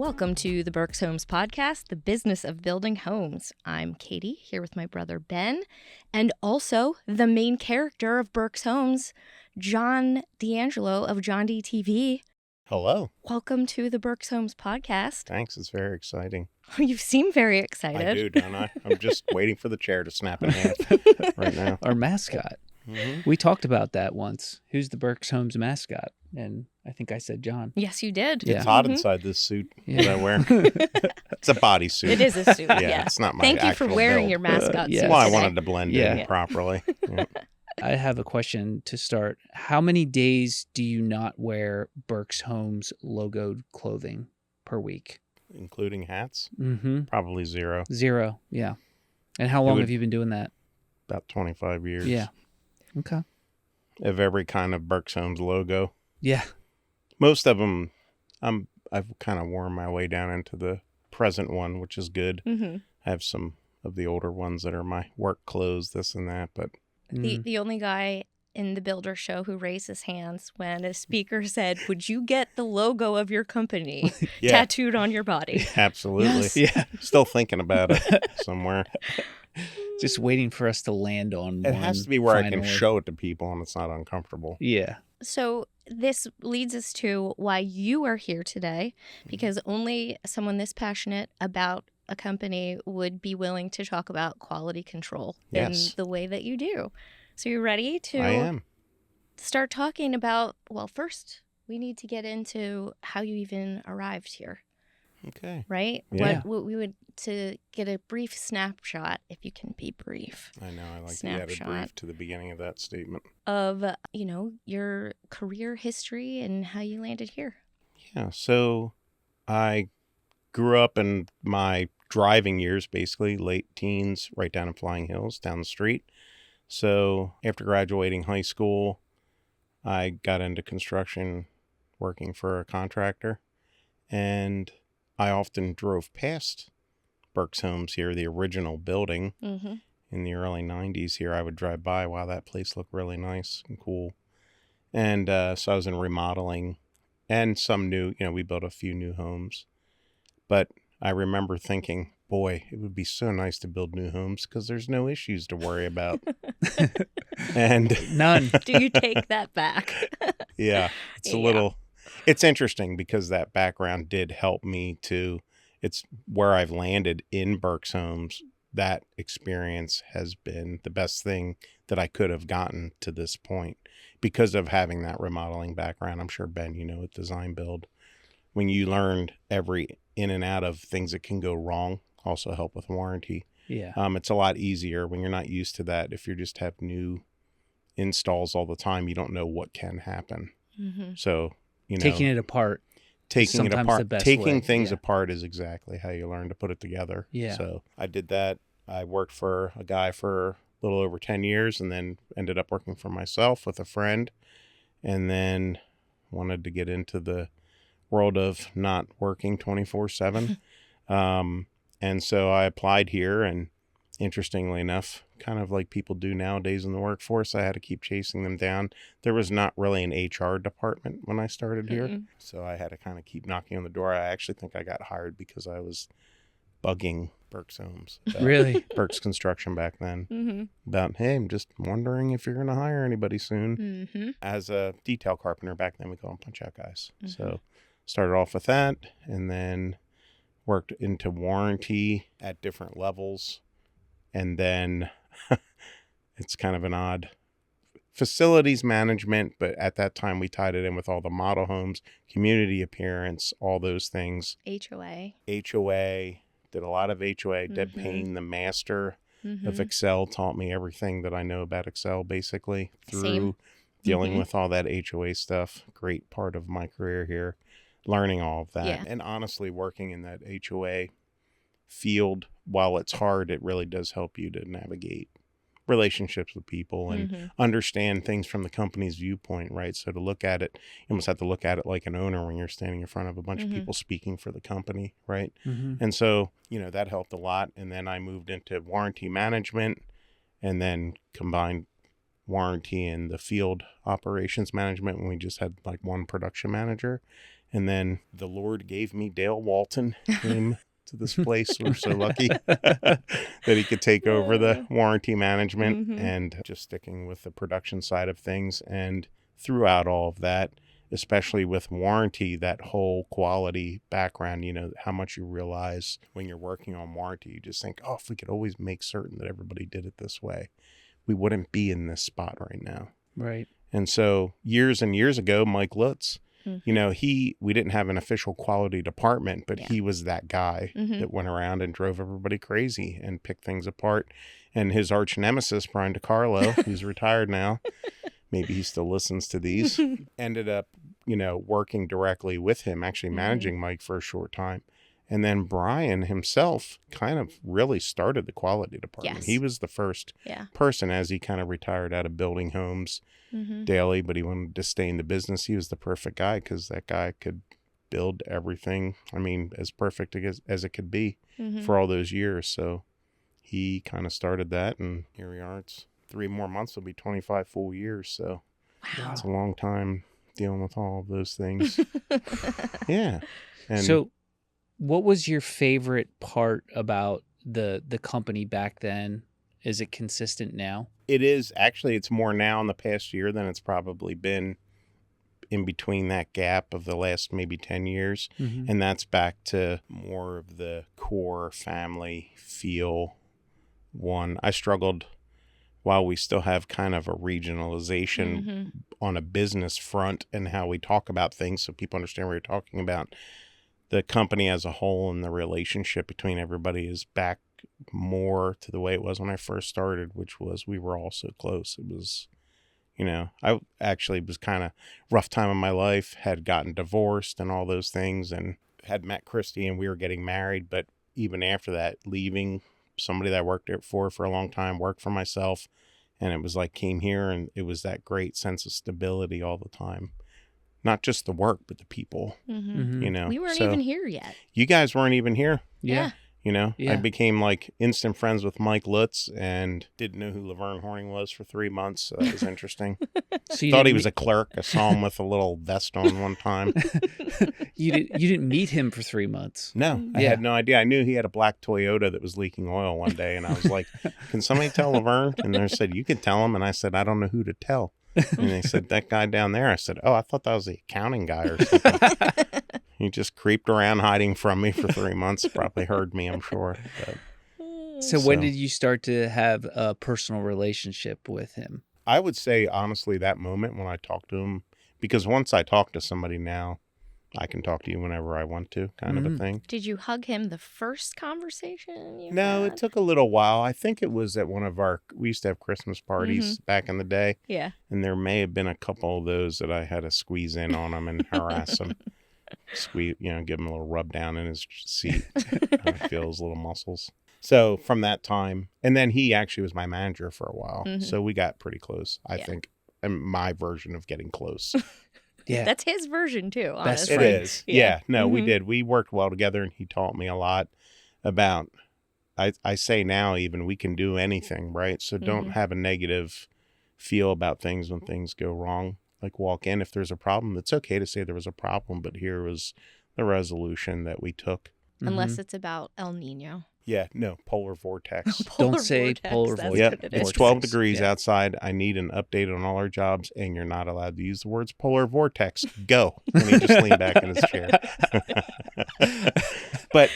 Welcome to the Berks Homes podcast, the business of building homes. I'm Katie, here with my brother Ben, and also the main character of Berks Homes, John D'Angelo of John D TV. Hello. Welcome to the Berks Homes podcast. Thanks. It's very exciting. You seem very excited. I do, don't I? I'm just waiting for the chair to snap in half right now. Our mascot. Mm-hmm. We talked about that once. Who's the Berks Homes mascot? And I think I said John. Yes, you did. It's hot inside this suit that I wear. It's a bodysuit. It is a suit, yeah. It's not my Thank you for wearing build. your mascot suit Well, I today. wanted to blend in properly. Yeah. I have a question to start. How many days do you not wear Berks Homes logoed clothing per week? Including hats? Mm-hmm. Probably zero. Zero, yeah. And how long have you been doing that? About 25 years. Yeah. Okay. Of every kind of Berks Homes logo. Yeah. Most of them, I've kind of worn my way down into the present one, which is good. Mm-hmm. I have some of the older ones that are my work clothes, this and that, but The only guy in the Builder show who raised his hands when a speaker said, "Would you get the logo of your company tattooed on your body?" Absolutely. Yes. Yeah. Still thinking about it somewhere. Just waiting for us to land on one. It has to be where finally. I can show it to people and it's not uncomfortable. Yeah. So this leads us to why you are here today, because only someone this passionate about a company would be willing to talk about quality control in the way that you do. So you're ready to I am. Start talking about, well, first we need to get into how you even arrived here. Okay. Right? Yeah. What we would to get a brief snapshot, if you can be brief. I know. I like to add a brief to the beginning of that statement. Of, your career history and how you landed here. Yeah. So I grew up in my driving years, basically late teens, right down in Flying Hills, down the street. So after graduating high school, I got into construction, working for a contractor, and I often drove past Berks Homes here, the original building. Mm-hmm. In the early 90s here. I would drive by, wow, that place looked really nice and cool. And so I was in remodeling and some new, we built a few new homes. But I remember thinking, boy, it would be so nice to build new homes because there's no issues to worry about. And none. Do you take that back? Yeah, it's interesting because that background did help me it's where I've landed in Berks Homes. That experience has been the best thing that I could have gotten to this point because of having that remodeling background. I'm sure, Ben, with design build, when you learned every in and out of things that can go wrong, also help with warranty. Yeah. It's a lot easier when you're not used to that. If you just have new installs all the time, you don't know what can happen. Mm-hmm. So, taking it apart. Taking things way. apart is exactly how you learn to put it together. Yeah. So I did that. I worked for a guy for a little over 10 years and then ended up working for myself with a friend, and then wanted to get into the world of not working 24/7. And so I applied here, and interestingly enough, kind of like people do nowadays in the workforce, I had to keep chasing them down. There was not really an HR department when I started here. So I had to kind of keep knocking on the door. I actually think I got hired because I was bugging Berks Homes. Really? Berks Construction back then. Mm-hmm. About, hey, I'm just wondering if you're going to hire anybody soon. Mm-hmm. As a detail carpenter back then, we call them punch-out guys. Mm-hmm. So started off with that and then worked into warranty at different levels. And then it's kind of an odd facilities management, but at that time we tied it in with all the model homes, community appearance, all those things. HOA, did a lot of HOA. Deb Payne, the master of Excel, taught me everything that I know about Excel, basically, through dealing with all that HOA stuff. Great part of my career here, learning all of that. Yeah. And honestly, working in that HOA field, while it's hard, it really does help you to navigate relationships with people and understand things from the company's viewpoint, right? So to look at it, you almost have to look at it like an owner when you're standing in front of a bunch of people speaking for the company, right? And so, that helped a lot. And then I moved into warranty management and then combined warranty and the field operations management when we just had like one production manager. And then the Lord gave me Dale Walton, came to this place. We're so lucky that he could take over the warranty management and just sticking with the production side of things. And throughout all of that, especially with warranty, that whole quality background, you know, how much you realize when you're working on warranty, you just think, oh, if we could always make certain that everybody did it this way, we wouldn't be in this spot right now. Right. And so years and years ago, Mike Lutz, you know, we didn't have an official quality department, but he was that guy that went around and drove everybody crazy and picked things apart. And his arch nemesis, Brian DiCarlo, who's retired now, maybe he still listens to these, ended up, you know, working directly with him, actually managing Mike for a short time. And then Brian himself kind of really started the quality department. He was the first person, as he kind of retired out of building homes daily, but he wanted to stay in the business. He was the perfect guy because that guy could build everything, I mean, as perfect as it could be for all those years. So he kind of started that, and here we are. It's 3 more months, will be 25 full years. So it's a long time dealing with all of those things. Yeah. And so what was your favorite part about the company back then? Is it consistent now? It is. Actually, it's more now in the past year than it's probably been in between that gap of the last maybe 10 years. And that's back to more of the core family feel. I struggled while we still have kind of a regionalization on a business front and how we talk about things so people understand what you're talking about. The company as a whole and the relationship between everybody is back more to the way it was when I first started, which was we were all so close. It was, you know, I actually was kind of rough time in my life, had gotten divorced and all those things, and had met Christy and we were getting married. But even after that, leaving somebody that I worked for a long time, worked for myself, and it was like came here and it was that great sense of stability all the time. Not just the work, but the people, you know. We weren't even here yet. You guys weren't even here. Yeah. You know, I became like instant friends with Mike Lutz and didn't know who Laverne Horning was for 3 months. So that was interesting. So Thought he was a clerk. I saw him with a little vest on one time. You didn't meet him for 3 months. No, I had no idea. I knew he had a black Toyota that was leaking oil one day. And I was like, can somebody tell Laverne? And they said, you can tell him. And I said, I don't know who to tell. And they said, that guy down there. I said, oh, I thought that was the accounting guy or something. He just creeped around hiding from me for 3 months. Probably heard me, I'm sure. But, so when did you start to have a personal relationship with him? I would say, honestly, that moment when I talked to him, because once I talk to somebody now, I can talk to you whenever I want to, kind of a thing. Did you hug him the first conversation you No, had? it took a little while. I think it was at one of we used to have Christmas parties back in the day. Yeah. And there may have been a couple of those that I had to squeeze in on him and harass him. Give him a little rub down in his seat. Feel his little muscles. So from that time, and then he actually was my manager for a while. So we got pretty close, I think. And my version of getting close. Yeah. That's his version too, honestly. It is. Yeah. No, we did. We worked well together and he taught me a lot about, I say now even, we can do anything, right? So don't have a negative feel about things when things go wrong. Like walk in, if there's a problem, it's okay to say there was a problem, but here was the resolution that we took. Unless it's about El Nino. Yeah, no, polar vortex. Don't say polar vortex. Yep, it's 12 degrees outside. I need an update on all our jobs, and you're not allowed to use the words polar vortex. Go. And he just leaned back in his chair. But,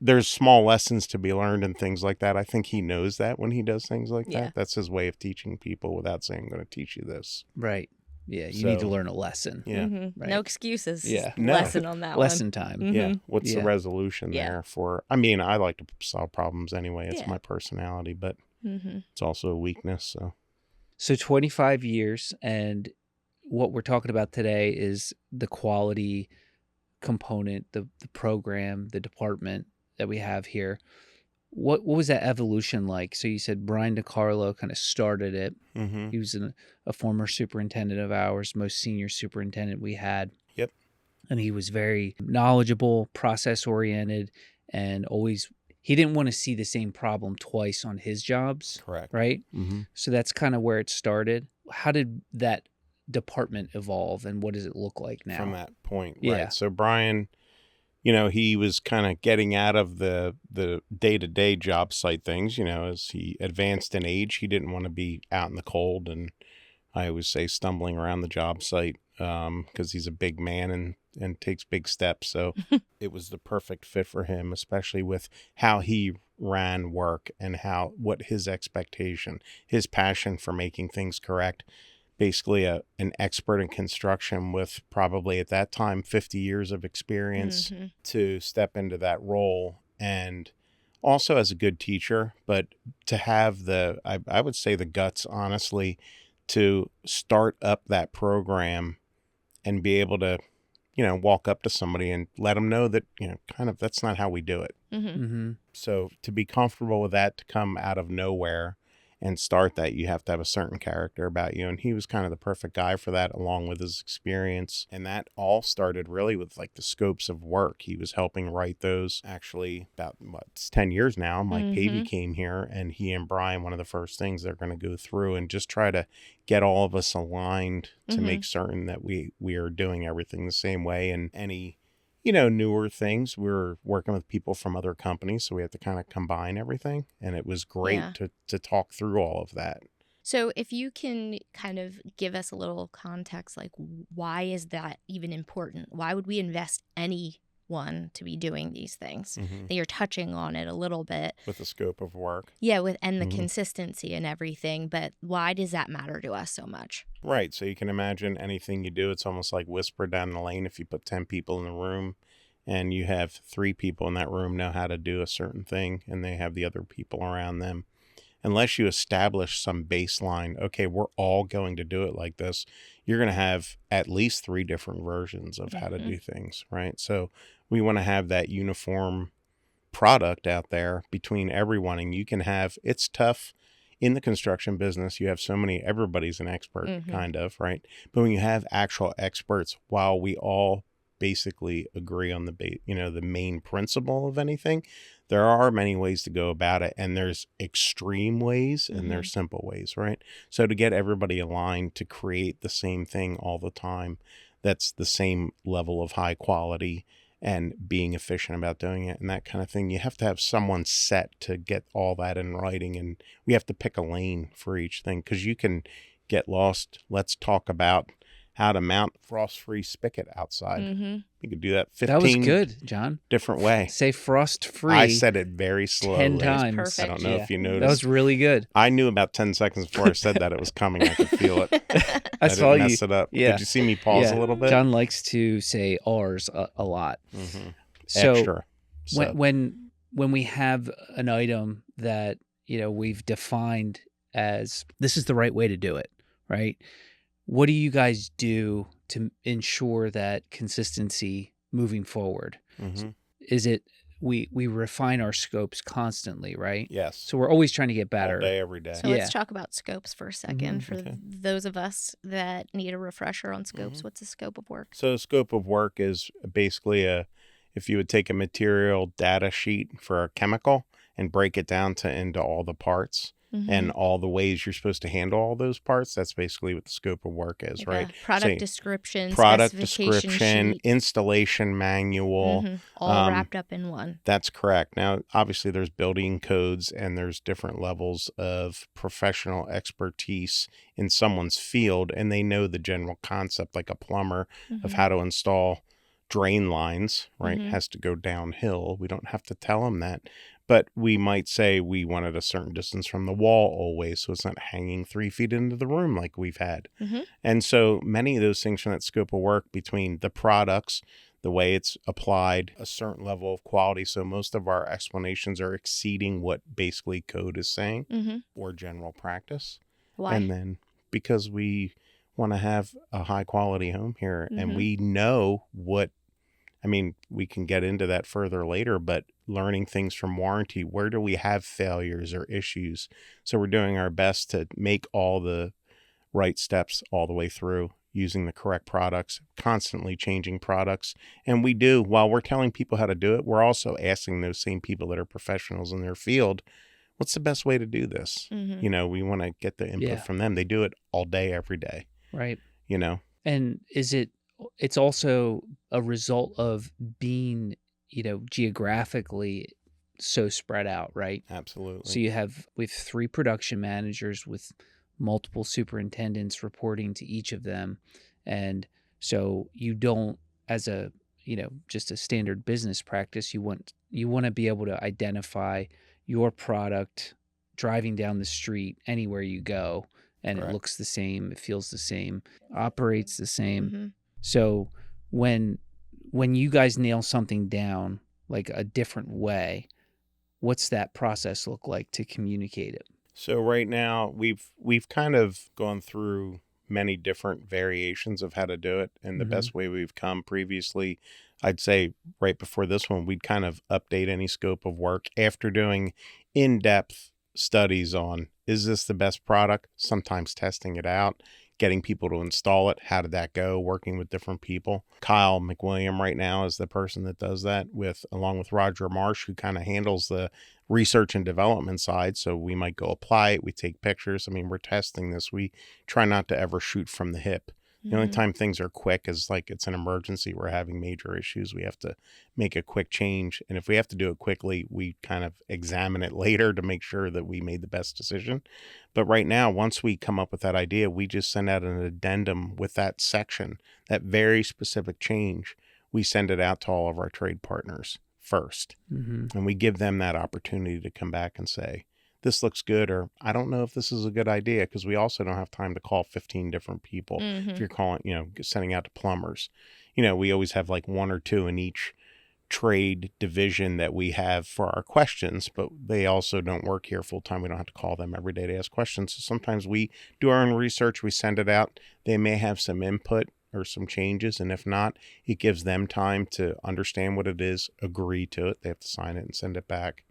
there's small lessons to be learned and things like that. I think he knows that when he does things like that. That's his way of teaching people without saying, I'm going to teach you this. Right. Yeah, you need to learn a lesson. Yeah. Right. No excuses. Yeah. Lesson on that lesson time. Yeah. What's the resolution there for? I mean, I like to solve problems anyway. It's my personality, but it's also a weakness. So 25 years, and what we're talking about today is the quality component, the program, the department that we have here. What was that evolution like? So you said Brian DiCarlo kind of started it. He was a former superintendent of ours, most senior superintendent we had. Yep. And he was very knowledgeable, process-oriented, and he didn't want to see the same problem twice on his jobs. Correct. Right? So that's kind of where it started. How did that department evolve, and what does it look like now? From that point, Yeah. right? So Brian, he was kind of getting out of the day-to-day job site things, as he advanced in age. He didn't want to be out in the cold, and I always say stumbling around the job site, because he's a big man and takes big steps. So it was the perfect fit for him, especially with how he ran work and what his expectation, his passion for making things correct. Basically an expert in construction with probably at that time 50 years of experience to step into that role, and also as a good teacher, but to have I would say the guts, honestly, to start up that program and be able to, walk up to somebody and let them know that, kind of that's not how we do it. So to be comfortable with that, to come out of nowhere and start that, you have to have a certain character about you. And he was kind of the perfect guy for that, along with his experience. And that all started really with like the scopes of work. He was helping write those actually about it's 10 years now. Mike Pavey came here, and he and Brian, one of the first things they're going to go through and just try to get all of us aligned to make certain that we are doing everything the same way. And any newer things, we're working with people from other companies, so we have to kind of combine everything. And it was great to talk through all of that. So if you can kind of give us a little context, like why is that even important? Why would we invest anyone to be doing these things? That you're touching on it a little bit. With the scope of work. Yeah, and the consistency and everything. But why does that matter to us so much? Right. So you can imagine anything you do, it's almost like whisper down the lane. If you put 10 people in the room and you have 3 people in that room know how to do a certain thing, and they have the other people around them, unless you establish some baseline, okay, we're all going to do it like this, you're going to have at least 3 different versions of how to do things, right? So we want to have that uniform product out there between everyone. And you can have, it's tough in the construction business. You have so many, everybody's an expert kind of, right? But when you have actual experts, while we all basically agree on the main principle of anything, there are many ways to go about it, and there's extreme ways and there's simple ways, right? So to get everybody aligned to create the same thing all the time, that's the same level of high quality and being efficient about doing it and that kind of thing, you have to have someone set to get all that in writing. And we have to pick a lane for each thing, because you can get lost. Let's talk about how to mount frost-free spigot outside. You could do that 15 That was good, John. different way. Say frost-free. I said it very slowly. 10 times. Perfect. I don't know if you noticed. That was really good. I knew about 10 seconds before I said that it was coming. I could feel it. I saw didn't you. mess it up. Yeah. Did you see me pause a little bit? John likes to say R's a lot. So Extra. So. When we have an item that we've defined as this is the right way to do it, right? What do you guys do to ensure that consistency moving forward? Is it we refine our scopes constantly, right? Yes. So we're always trying to get better. All day, every day. So let's talk about scopes for a second. For those of us that need a refresher on scopes, what's the scope of work? So the scope of work is basically if you would take a material data sheet for a chemical and break it down into all the parts and all the ways you're supposed to handle all those parts, that's basically what the scope of work is, right? Product description, product specification description, sheet. Installation manual. All wrapped up in one. That's correct. Now, obviously, there's building codes and there's different levels of professional expertise in someone's field, and they know the general concept, like a plumber, of how to install drain lines, right? Has to go downhill. We don't have to tell them that. But we might say we wanted a certain distance from the wall always, so it's not hanging 3 feet into the room like we've had. And so many of those things from that scope of work, between the products, the way it's applied, a certain level of quality. So most of our explanations are exceeding what basically code is saying or general practice. Why? And then because we want to have a high quality home here, and we know we can get into that further later, but learning things from warranty, where do we have failures or issues? So we're doing our best to make all the right steps all the way through, using the correct products, constantly changing products. And we do, while we're telling people how to do it, we're also asking those same people that are professionals in their field, what's the best way to do this? We want to get the input from them. They do it all day, every day. Right. you know. And it's also a result of being, geographically so spread out, right? Absolutely. So we have 3 production managers with multiple superintendents reporting to each of them. And so you don't, as a, just a standard business practice, you want to be able to identify your product driving down the street anywhere you go, and Correct. it looks the same, it feels the same, operates the same. Mm-hmm. So when you guys nail something down like a different way, what's that process look like to communicate it? So right now we've kind of gone through many different variations of how to do it, and the best way we've come previously, I'd say right before this one, we'd kind of update any scope of work after doing in-depth studies on, is this the best product? Sometimes testing it out, getting people to install it. How did that go? Working with different people. Kyle McWilliam right now is the person that does that, along with Roger Marsh, who kind of handles the research and development side. So we might go apply it. We take pictures. I mean, we're testing this. We try not to ever shoot from the hip. The only time things are quick is like it's an emergency. We're having major issues. We have to make a quick change. And if we have to do it quickly, we kind of examine it later to make sure that we made the best decision. But right now, once we come up with that idea, we just send out an addendum with that section, that very specific change. We send it out to all of our trade partners first. And we give them that opportunity to come back and say, this looks good, or I don't know if this is a good idea, because we also don't have time to call 15 different people. If you're calling, sending out to plumbers, we always have like 1 or 2 in each trade division that we have for our questions, but they also don't work here full time. We don't have to call them every day to ask questions. So sometimes we do our own research, we send it out. They may have some input or some changes, and if not, it gives them time to understand what it is, agree to it. They have to sign it and send it back.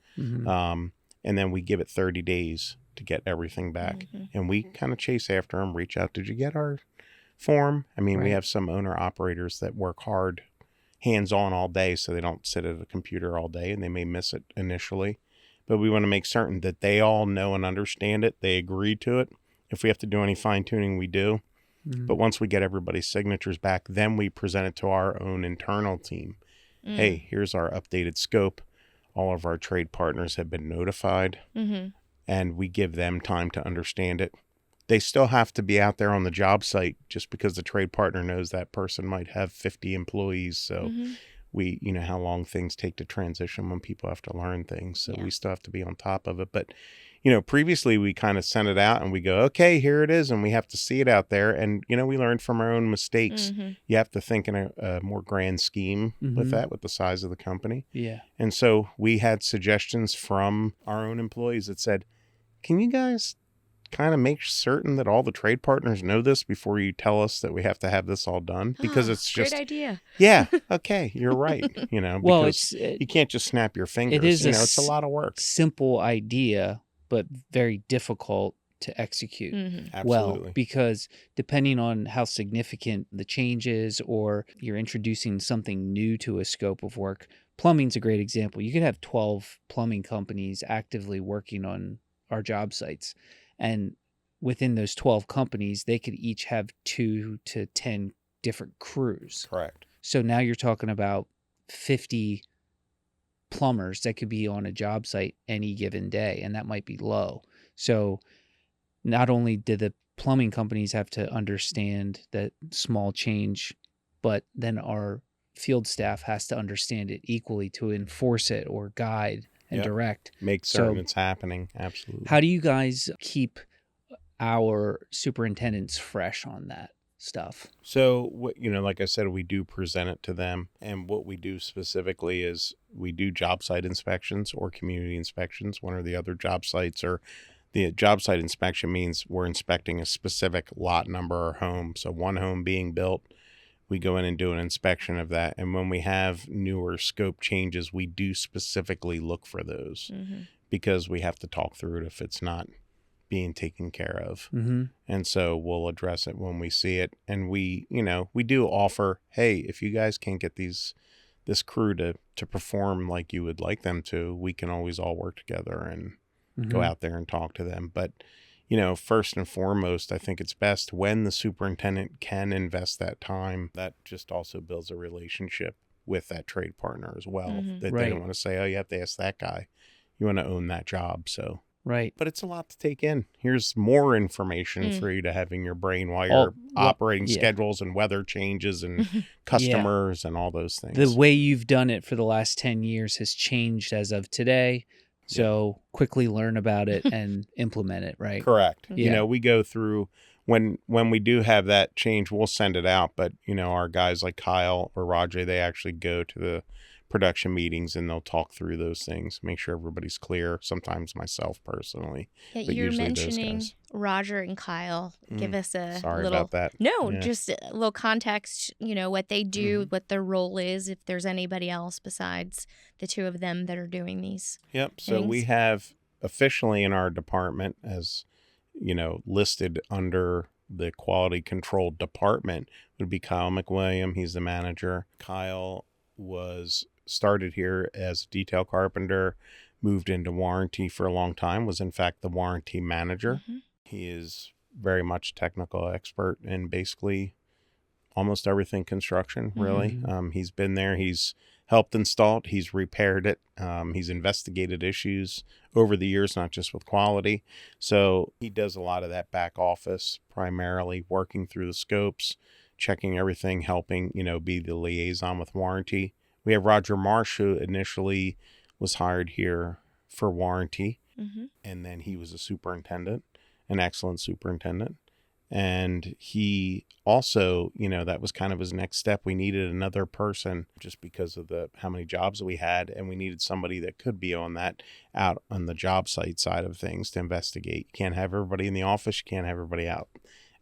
And then we give it 30 days to get everything back. And we kind of chase after them, reach out. Did you get our form? I mean, we have some owner operators that work hard, hands-on all day, so they don't sit at a computer all day, and they may miss it initially. But we want to make certain that they all know and understand it. They agree to it. If we have to do any fine-tuning, we do. But once we get everybody's signatures back, then we present it to our own internal team. Hey, here's our updated scope. All of our trade partners have been notified, and we give them time to understand it. They still have to be out there on the job site, just because the trade partner knows that person might have 50 employees. So we, how long things take to transition when people have to learn things. So we still have to be on top of it. But, previously we kind of sent it out and we go, okay, here it is. And we have to see it out there. And, we learned from our own mistakes. You have to think in a more grand scheme with that, with the size of the company. Yeah. And so we had suggestions from our own employees that said, can you guys kind of make certain that all the trade partners know this before you tell us that we have to have this all done? Because it's just great idea. Yeah. Okay. You're right. Well, because you can't just snap your fingers. It is it's a lot of work. Simple idea, but very difficult to execute well, Absolutely. because depending on how significant the change is, or you're introducing something new to a scope of work. Plumbing's a great example. You could have 12 plumbing companies actively working on our job sites. And within those 12 companies, they could each have 2 to 10 different crews. Correct. So now you're talking about 50 plumbers that could be on a job site any given day, and that might be low. So not only do the plumbing companies have to understand that small change, but then our field staff has to understand it equally to enforce it or guide and direct. Make certain it's happening. Absolutely. How do you guys keep our superintendents fresh on that stuff? So, like I said, we do present it to them. And what we do specifically is we do job site inspections or community inspections. One or the other job sites, or the job site inspection means we're inspecting a specific lot number or home. So one home being built, we go in and do an inspection of that. And when we have newer scope changes, we do specifically look for those because we have to talk through it if it's not being taken care of. And so we'll address it when we see it. And we do offer, hey, if you guys can't get this crew to perform like you would like them to, we can always all work together and go out there and talk to them. But first and foremost, I think it's best when the superintendent can invest that time. That just also builds a relationship with that trade partner as well. That they don't want to say, oh, you have to ask that guy. You want to own that job. So, right. But it's a lot to take in. Here's more information for you to have in your brain while you're operating schedules and weather changes and customers and all those things. The way you've done it for the last 10 years has changed as of today. So quickly learn about it and implement it, right? Correct. We go through when we do have that change, we'll send it out. But, our guys like Kyle or Roger, they actually go to the production meetings and they'll talk through those things, make sure everybody's clear. Sometimes myself personally. Yeah, but you're usually mentioning those guys. Roger and Kyle. Give us a Sorry little, about that. No, just a little context, what they do, what their role is, if there's anybody else besides the two of them that are doing these So things. we have officially in our department as, listed under the quality control department would be Kyle McWilliam. He's the manager. Kyle was started here as a detail carpenter, moved into warranty for a long time, was in fact the warranty manager. He is very much technical expert in basically almost everything construction, really. He's been there. He's helped install it. He's repaired it. He's investigated issues over the years, not just with quality. So he does a lot of that back office, primarily working through the scopes, checking everything, helping, be the liaison with warranty. We have Roger Marsh, who initially was hired here for warranty, and then he was a superintendent, an excellent superintendent. And he also, that was kind of his next step. We needed another person just because of how many jobs we had, and we needed somebody that could be on that out on the job site side of things to investigate. You can't have everybody in the office. You can't have everybody out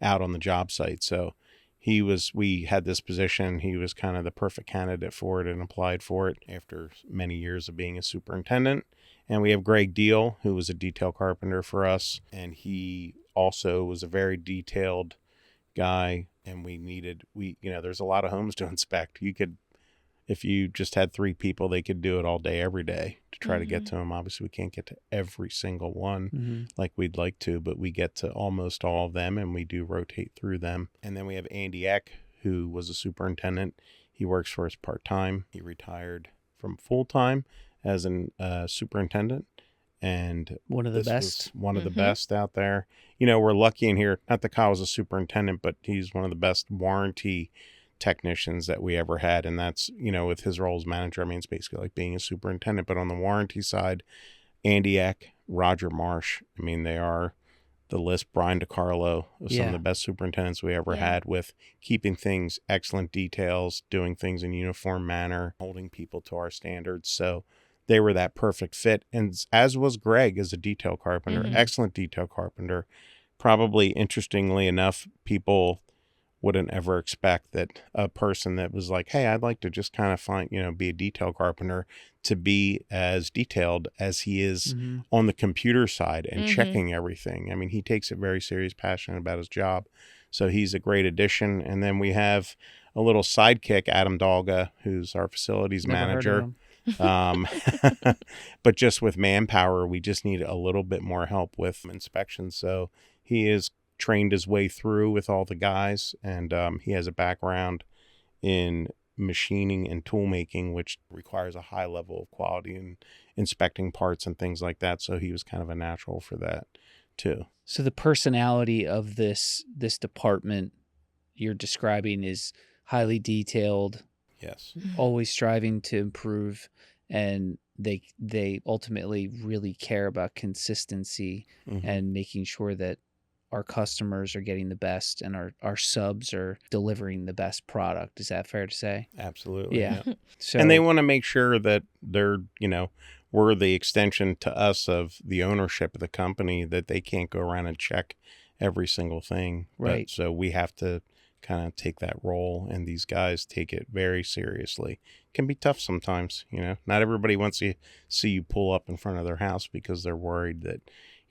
on the job site. So we had this position. He was kind of the perfect candidate for it and applied for it after many years of being a superintendent. And we have Greg Deal, who was a detail carpenter for us. And he also was a very detailed guy. And there's a lot of homes to inspect. If you just had 3 people, they could do it all day, every day to try to get to them. Obviously, we can't get to every single one like we'd like to, but we get to almost all of them, and we do rotate through them. And then we have Andy Eck, who was a superintendent. He works for us part-time. He retired from full-time as a superintendent. And one of the best. One of the best out there. We're lucky in here. Not that Kyle was a superintendent, but he's one of the best warranty technicians that we ever had. And that's, with his role as manager, it's basically like being a superintendent. But on the warranty side, Andy Eck, Roger Marsh, they are the list. Brian DiCarlo, some of the best superintendents we ever had, with keeping things excellent details, doing things in uniform manner, holding people to our standards. So they were that perfect fit. And as was Greg as a detail carpenter, excellent detail carpenter. Probably, interestingly enough, people wouldn't ever expect that a person that was like, hey, I'd like to just kind of be a detail carpenter, to be as detailed as he is on the computer side and checking everything. He takes it very serious, passionate about his job. So he's a great addition. And then we have a little sidekick, Adam Dalga, who's our facilities manager. But just with manpower, we just need a little bit more help with inspections. So he is trained his way through with all the guys, and he has a background in machining and tool making, which requires a high level of quality and inspecting parts and things like that. So he was kind of a natural for that too. So the personality of this department you're describing is highly detailed. Yes. Always striving to improve, and they ultimately really care about consistency and making sure that our customers are getting the best and our subs are delivering the best product. Is that fair to say? Absolutely. Yeah. So, and they want to make sure that they're, we're the extension to us of the ownership of the company, that they can't go around and check every single thing. Right. So we have to kind of take that role, and these guys take it very seriously. It can be tough sometimes, not everybody wants to see you pull up in front of their house because they're worried that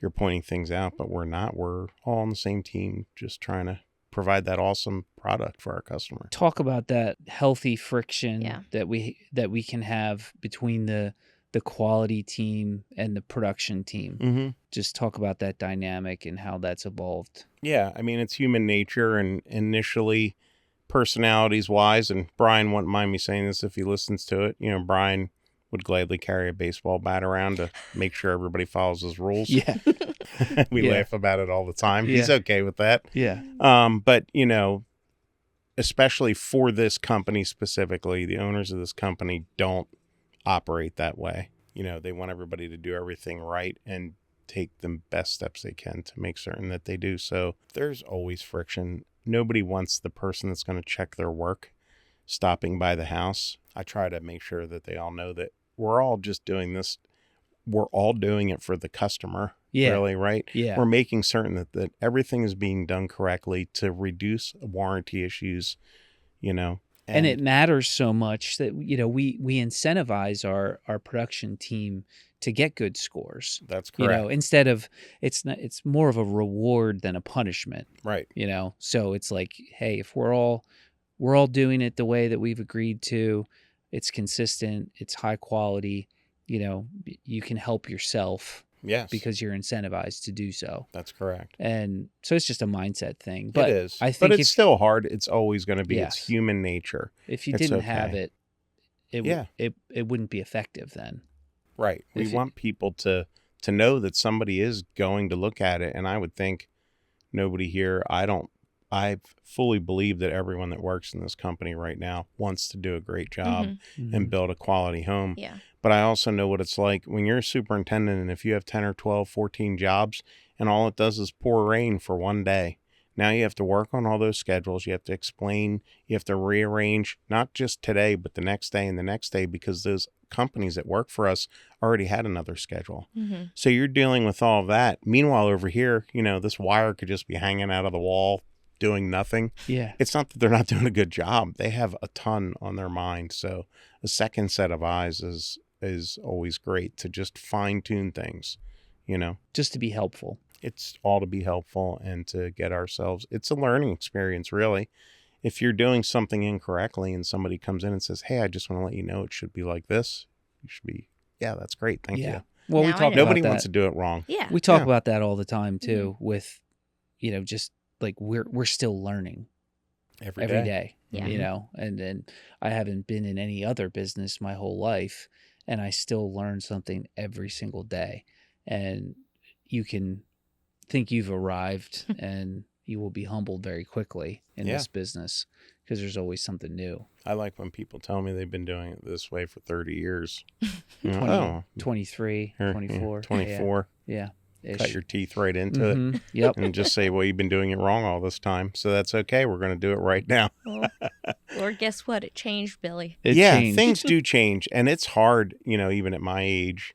you're pointing things out, but we're not. We're all on the same team, just trying to provide that awesome product for our customer. Talk about that healthy friction that we can have between the the quality team and the production team. Mm-hmm. Just talk about that dynamic and how that's evolved. Yeah, I mean, it's human nature, and initially, personalities-wise, and Brian wouldn't mind me saying this if he listens to it, Brian would gladly carry a baseball bat around to make sure everybody follows his rules. Yeah. We laugh about it all the time. Yeah. He's okay with that. Yeah. But, especially for this company specifically, the owners of this company don't operate that way. They want everybody to do everything right and take the best steps they can to make certain that they do. So there's always friction. Nobody wants the person that's going to check their work stopping by the house. I try to make sure that they all know that we're all just doing this. We're all doing it for the customer. Yeah. Really, right? Yeah. We're making certain that everything is being done correctly to reduce warranty issues, And it matters so much that, we incentivize our production team to get good scores. That's correct. Instead of, it's more of a reward than a punishment. Right. So it's like, hey, if we're all doing it the way that we've agreed to, it's consistent, it's high quality, you can help yourself. Yes. Because you're incentivized to do so. That's correct. And so it's just a mindset thing. But it is. I think but it's still hard. It's always going to be. Yes. It's human nature. If you It's didn't okay. have it, it wouldn't be effective then. Right. We want people to know that somebody is going to look at it. And I would think nobody here, I fully believe that everyone that works in this company right now wants to do a great job and build a quality home. Yeah. But I also know what it's like when you're a superintendent, and if you have 10 or 12, 14 jobs, and all it does is pour rain for one day. Now you have to work on all those schedules. You have to explain, you have to rearrange, not just today, but the next day and the next day, because those companies that work for us already had another schedule. Mm-hmm. So you're dealing with all of that. Meanwhile, over here, this wire could just be hanging out of the wall doing nothing. Yeah. It's not that they're not doing a good job. They have a ton on their mind. So a second set of eyes is always great to just fine tune things, Just to be helpful. It's all to be helpful and to get ourselves. It's a learning experience, really. If you're doing something incorrectly and somebody comes in and says, hey, I just want to let you know it should be like this. You should be, yeah, that's great. Thank you. Well, we Now I talk know. about Nobody that. wants to do it wrong. Yeah. We talk Yeah. about that all the time too, with, just like we're still learning Every every day. day, Yeah. and then I haven't been in any other business my whole life, and I still learn something every single day. And you can think you've arrived and you will be humbled very quickly in this business because there's always something new. I like when people tell me they've been doing it this way for 30 years. 23, 24. 24. Yeah. Cut your teeth right into it. Yep. And just say, well, you've been doing it wrong all this time. So that's okay. We're going to do it right now. Well, or guess what? It changed, Billy. It yeah, changed. things do change. And it's hard, even at my age,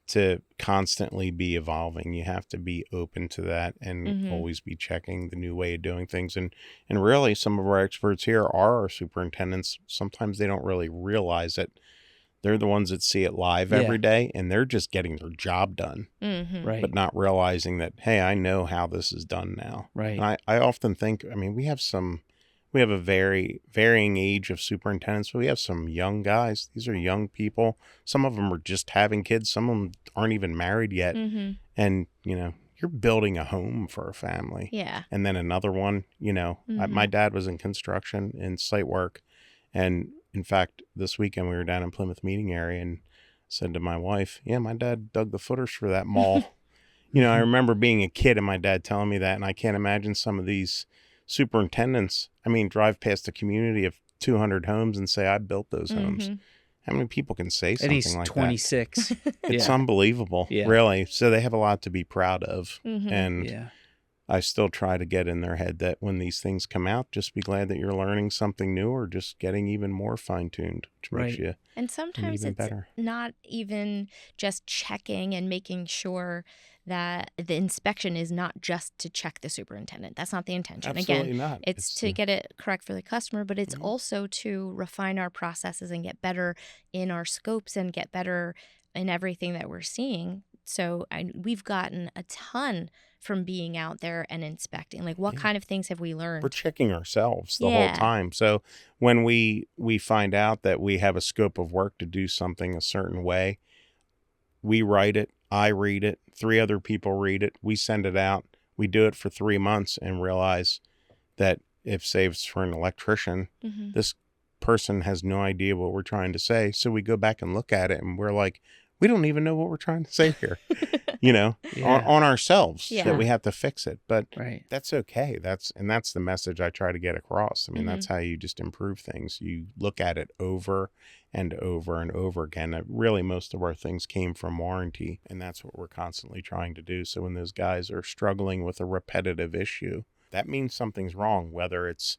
to constantly be evolving. You have to be open to that and always be checking the new way of doing things. And really, some of our experts here are our superintendents. Sometimes they don't really realize it. They're the ones that see it live every day, and they're just getting their job done, Right. but not realizing that, hey, I know how this is done now. Right. And I often think, we have a very varying age of superintendents. We have some young guys. These are young people. Some of them are just having kids. Some of them aren't even married yet. And, you're building a home for a family. Yeah. And then another one, my dad was in construction and site work. And in fact, this weekend we were down in Plymouth meeting area and said to my wife, yeah, my dad dug the footers for that mall. I remember being a kid and my dad telling me that, and I can't imagine some of these superintendents, drive past a community of 200 homes and say, I built those homes. How many people can say And something he's like 26. that? It's Yeah. unbelievable, Yeah. really. So they have a lot to be proud of. And Yeah. I still try to get in their head that when these things come out, just be glad that you're learning something new or just getting even more fine-tuned, which makes you And sometimes even it's better. not even just checking and making sure that the inspection is not just to check the superintendent. That's not the intention. Absolutely Again, not. it's to get it correct for the customer, but it's also to refine our processes and get better in our scopes and get better in everything that we're seeing. So we've gotten a ton from being out there and inspecting. Like, what kind of things have we learned? We're checking ourselves the whole time. So when we find out that we have a scope of work to do something a certain way, we write it, I read it, 3 other people read it, we send it out, we do it for 3 months and realize that if, say, it's for an electrician, this person has no idea what we're trying to say. So we go back and look at it and we're like, we don't even know what we're trying to say here, on ourselves, that we have to fix it. But that's okay. That's the message I try to get across. I mean, that's how you just improve things. You look at it over and over and over again. Really, most of our things came from warranty, and that's what we're constantly trying to do. So when those guys are struggling with a repetitive issue, that means something's wrong, whether it's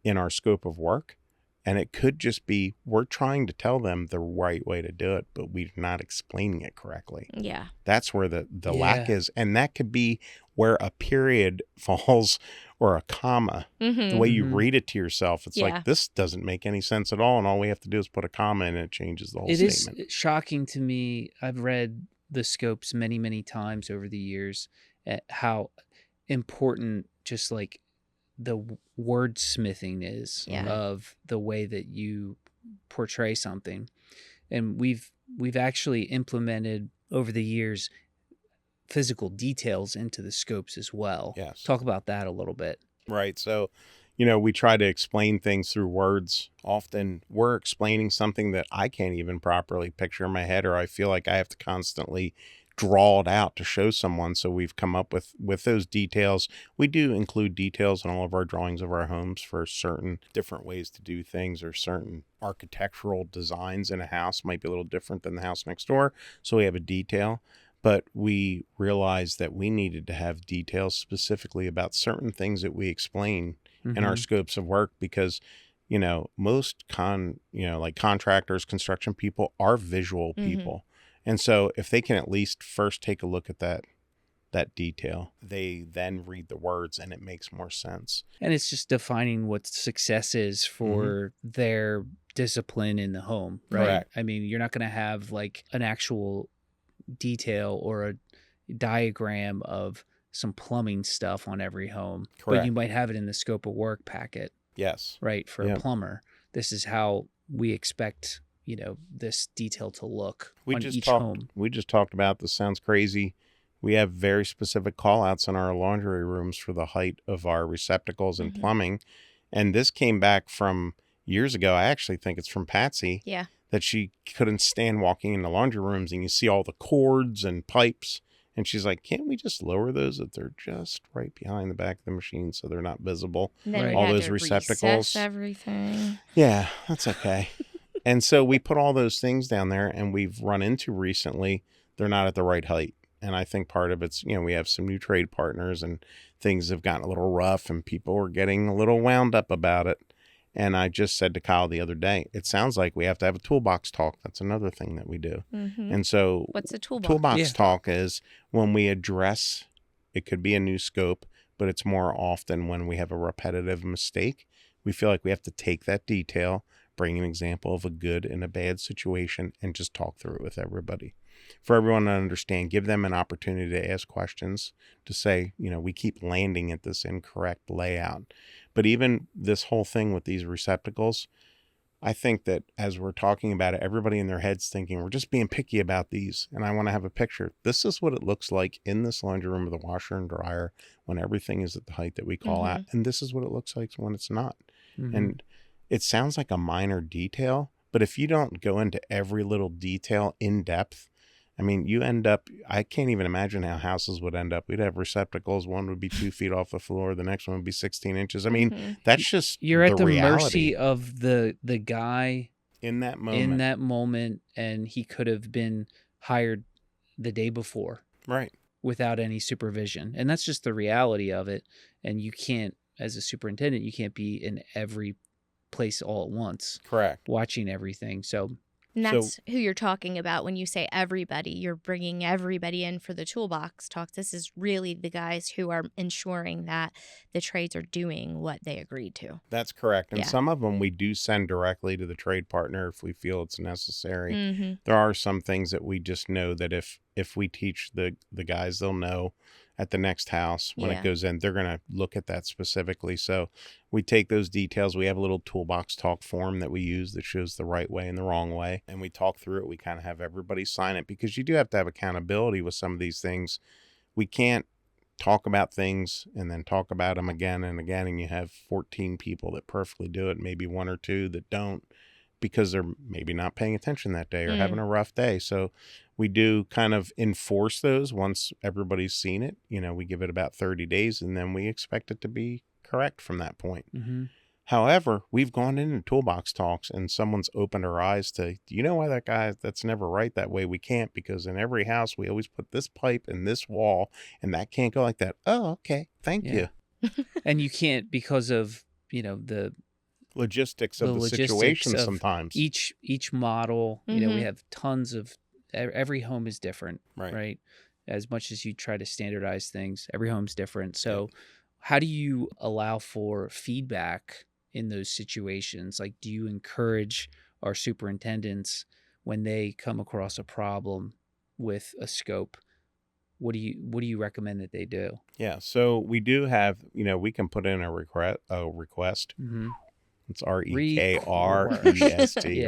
in our scope of work, and it could just be we're trying to tell them the right way to do it, but we're not explaining it correctly. Yeah. That's where the lack is. And that could be where a period falls or a comma. The way you read it to yourself, it's like, this doesn't make any sense at all. And all we have to do is put a comma in and it changes the whole statement. It is shocking to me. I've read the scopes many, many times over the years, how important just like the wordsmithing is of the way that you portray something. And we've actually implemented over the years physical details into the scopes as well. Yes. Talk about that a little bit. Right. So, we try to explain things through words. Often we're explaining something that I can't even properly picture in my head, or I feel like I have to constantly draw it out to show someone. So we've come up with those details. We do include details in all of our drawings of our homes for certain different ways to do things, or certain architectural designs in a house might be a little different than the house next door. So we have a detail, but we realized that we needed to have details specifically about certain things that we explain in our scopes of work, because most like contractors, construction people are visual people. And so if they can at least first take a look at that detail, they then read the words and it makes more sense. And it's just defining what success is for their discipline in the home, right? Correct. I mean, you're not going to have like an actual detail or a diagram of some plumbing stuff on every home. Correct. But you might have it in the scope of work packet. Yes. Right. For a plumber. This is how we expect this detail to look on each home. We just talked about, this sounds crazy, we have very specific call outs in our laundry rooms for the height of our receptacles and plumbing. And this came back from years ago. I actually think it's from Patsy. Yeah. That she couldn't stand walking in the laundry rooms and you see all the cords and pipes. And she's like, can't we just lower those that they're just right behind the back of the machine so they're not visible? And then all those receptacles. Everything. Yeah, that's okay. And so we put all those things down there, and we've run into recently, they're not at the right height. And I think part of it's, we have some new trade partners and things have gotten a little rough and people are getting a little wound up about it. And I just said to Kyle the other day, it sounds like we have to have a toolbox talk. That's another thing that we do. And so what's a toolbox? Toolbox talk is when we address, it could be a new scope, but it's more often when we have a repetitive mistake. We feel like we have to take that detail, bring an example of a good and a bad situation, and just talk through it with everybody. For everyone to understand, give them an opportunity to ask questions, to say, we keep landing at this incorrect layout. But even this whole thing with these receptacles, I think that as we're talking about it, everybody in their head's thinking, we're just being picky about these. And I want to have a picture. This is what it looks like in this laundry room with the washer and dryer when everything is at the height that we call out. And this is what it looks like when it's not. And it sounds like a minor detail, but if you don't go into every little detail in depth, I mean, you end up, I can't even imagine how houses would end up. We'd have receptacles. One would be 2 feet off the floor. The next one would be 16 inches. I mean, that's just you're at the reality. mercy of the guy in that moment. And he could have been hired the day before. Right. Without any supervision. And that's just the reality of it. And you can't, as a superintendent, you can't be in every place all at once. Correct. Watching everything. And that's who you're talking about when you say everybody. You're bringing everybody in for the toolbox talk. This is really the guys who are ensuring that the trades are doing what they agreed to. That's correct. And some of them we do send directly to the trade partner if we feel it's necessary. There are some things that we just know that if if we teach the guys, they'll know at the next house when it goes in, they're going to look at that specifically. So we take those details. We have a little toolbox talk form that we use that shows the right way and the wrong way. And we talk through it. We kind of have everybody sign it, because you do have to have accountability with some of these things. We can't talk about things and then talk about them again and again. And you have 14 people that perfectly do it, maybe one or two that don't, because they're maybe not paying attention that day or having a rough day. So we do kind of enforce those once everybody's seen it. You know, we give it about 30 days and then we expect it to be correct from that point. Mm-hmm. However, we've gone into toolbox talks and someone's opened our eyes to, you know why that guy, that's never right that way? We can't, because in every house we always put this pipe in this wall and that can't go like that. Oh, okay. Thank you. And you can't, because of, you know, the logistics of the situation sometimes. Each model, you know, we have tons of, every home is different, right? As much as you try to standardize things, every home's different. So how do you allow for feedback in those situations? Like, do you encourage our superintendents when they come across a problem with a scope? What do you recommend that they do? Yeah, so we do have, you know, we can put in a request. Mm-hmm. It's REKREST,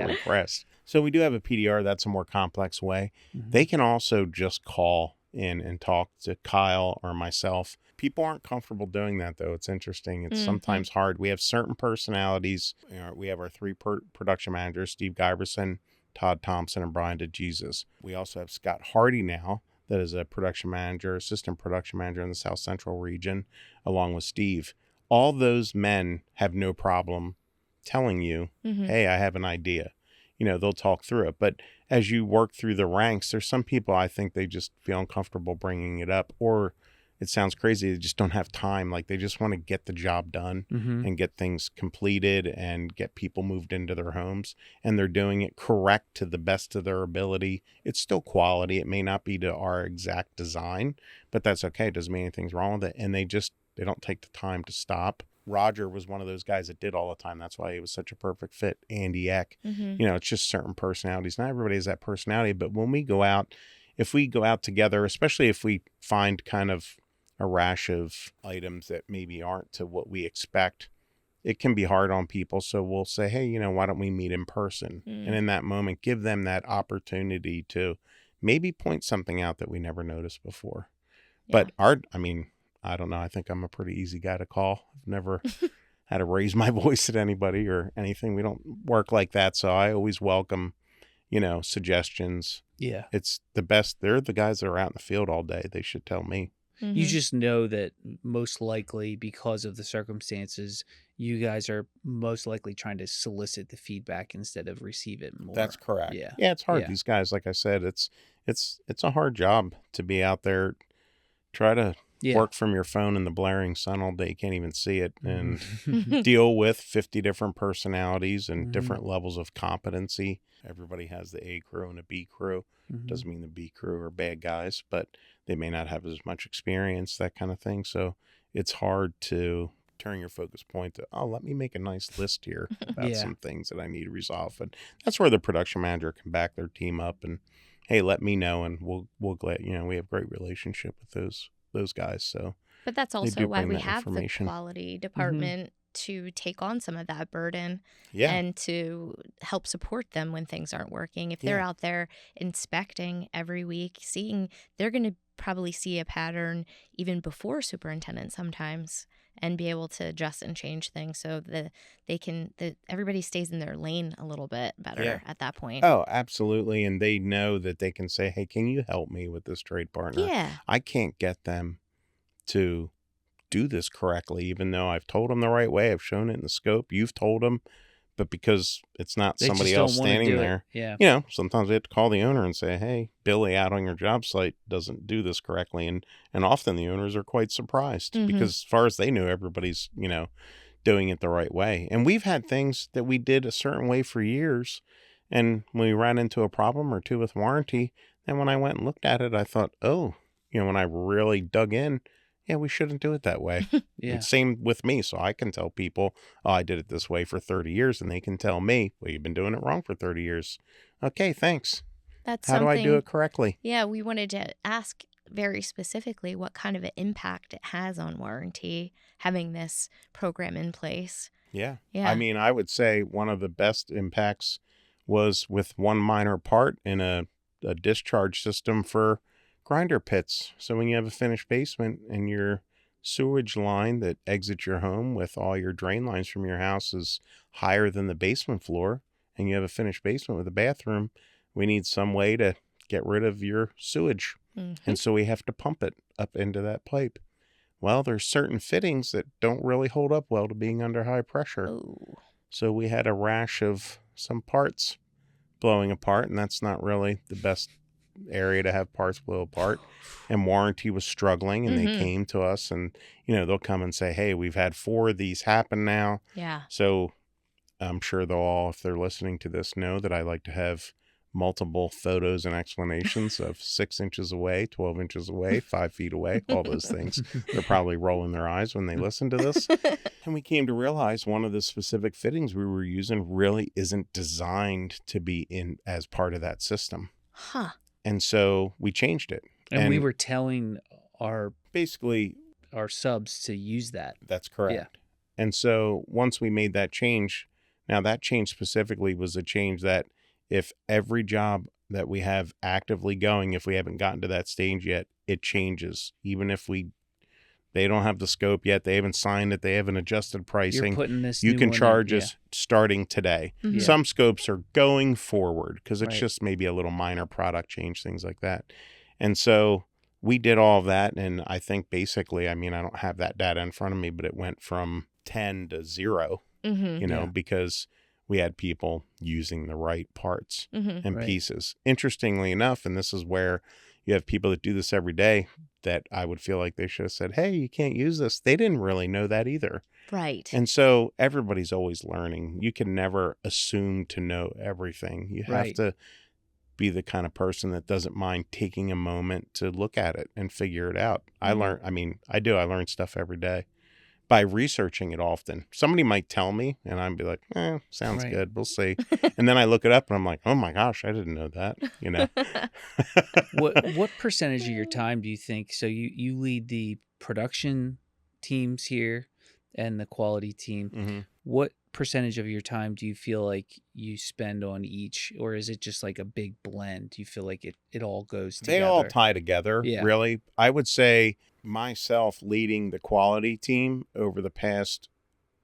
request. So we do have a PDR. That's a more complex way. Mm-hmm. They can also just call in and talk to Kyle or myself. People aren't comfortable doing that, though. It's interesting. It's sometimes hard. We have certain personalities. You know, we have our three production managers, Steve Giberson, Todd Thompson, and Brian DeJesus. We also have Scott Hardy now, that is a production manager, assistant production manager in the South Central region, along with Steve. All those men have no problem telling you, hey, I have an idea. You know, they'll talk through it. But as you work through the ranks, there's some people, I think they just feel uncomfortable bringing it up, or it sounds crazy, they just don't have time. Like, they just want to get the job done and get things completed and get people moved into their homes. And they're doing it correct to the best of their ability. It's still quality. It may not be to our exact design, but that's okay. It doesn't mean anything's wrong with it. And they don't take the time to stop. Roger was one of those guys that did all the time. That's why he was such a perfect fit. Andy Eck. You know, it's just certain personalities. Not everybody has that personality, but when we go out, if we go out together, especially if we find kind of a rash of items that maybe aren't to what we expect, it can be hard on people. So we'll say, hey, you know, why don't we meet in person? And in that moment, give them that opportunity to maybe point something out that we never noticed before. But I don't know. I think I'm a pretty easy guy to call. I've never had to raise my voice at anybody or anything. We don't work like that. So I always welcome, you know, suggestions. Yeah. It's the best. They're the guys that are out in the field all day. They should tell me. You just know that most likely, because of the circumstances, you guys are most likely trying to solicit the feedback instead of receive it more. That's correct. Yeah. Yeah, it's hard. These guys, like I said, it's a hard job to be out there, try to work from your phone in the blaring sun all day. You can't even see it, and deal with 50 different personalities and different levels of competency. Everybody has the A crew and a B crew. Doesn't mean the B crew are bad guys, but they may not have as much experience, that kind of thing. So it's hard to turn your focus point to, let me make a nice list here about some things that I need to resolve. And that's where the production manager can back their team up and, hey, let me know, and we'll glad, you know, we have great relationship with those guys. So, but that's also why we have the quality department to take on some of that burden and to help support them when things aren't working. If they're out there inspecting every week, they're going to probably see a pattern even before superintendent sometimes, and be able to adjust and change things so that everybody stays in their lane a little bit better at that point. Oh, absolutely. And they know that they can say, hey, can you help me with this trade partner? Yeah. I can't get them to do this correctly, even though I've told them the right way. I've shown it in the scope. You've told them, but because it's not somebody else standing there, you know, sometimes we have to call the owner and say, hey, Billy out on your job site doesn't do this correctly. And often the owners are quite surprised because as far as they know, everybody's, you know, doing it the right way. And we've had things that we did a certain way for years. And when we ran into a problem or two with warranty, then when I went and looked at it, I thought, oh, you know, when I really dug in, yeah, we shouldn't do it that way. Same with me. So I can tell people, I did it this way for 30 years. And they can tell me, well, you've been doing it wrong for 30 years. Okay, thanks. That's How do I do something, it correctly? yeah, we wanted to ask very specifically what kind of an impact it has on warranty, having this program in place. Yeah. I Yeah. mean, I would say one of the best impacts was with one minor part in a discharge system for grinder pits. So when you have a finished basement and your sewage line that exits your home with all your drain lines from your house is higher than the basement floor, and you have a finished basement with a bathroom, we need some way to get rid of your sewage. And so we have to pump it up into that pipe. Well, there's certain fittings that don't really hold up well to being under high pressure. Oh. So we had a rash of some parts blowing apart, and that's not really the best area to have parts blow apart. And warranty was struggling, and they came to us, and they'll come and say, hey, we've had 4 of these happen now. Yeah. So I'm sure they'll all, if they're listening to this, know that I like to have multiple photos and explanations of 6 inches away, 12 inches away, 5 feet away, all those things. They're probably rolling their eyes when they listen to this. And we came to realize one of the specific fittings we were using really isn't designed to be in as part of that system. Huh. And so we changed it. And we were telling our subs to use that. That's correct. Yeah. And so once we made that change, now that change specifically was a change that if every job that we have actively going, if we haven't gotten to that stage yet, it changes. Even if they don't have the scope yet, they haven't signed it, they haven't adjusted pricing. You're putting this you new can one charge in. us starting today. Mhm. Some scopes are going forward because it's Right. just maybe a little minor product change, things like that. And so we did all of that. And I think basically, I mean, I don't have that data in front of me, but it went from 10 to 0, Mm-hmm. because we had people using the right parts Mm-hmm. and Right. pieces. Interestingly enough, and this is where you have people that do this every day that I would feel like they should have said, hey, you can't use this. They didn't really know that either. Right. And so everybody's always learning. You can never assume to know everything. You have Right. to be the kind of person that doesn't mind taking a moment to look at it and figure it out. I learn stuff every day by researching it often. Somebody might tell me and I'd be like, sounds Right. good. We'll see. And then I look it up and I'm like, oh my gosh, I didn't know that, What percentage of your time do you think? So you lead the production teams here and the quality team. Mm-hmm. What percentage of your time do you feel like you spend on each, or is it just like a big blend? Do you feel like it all goes together? They all tie together, really. I would say myself leading the quality team over the past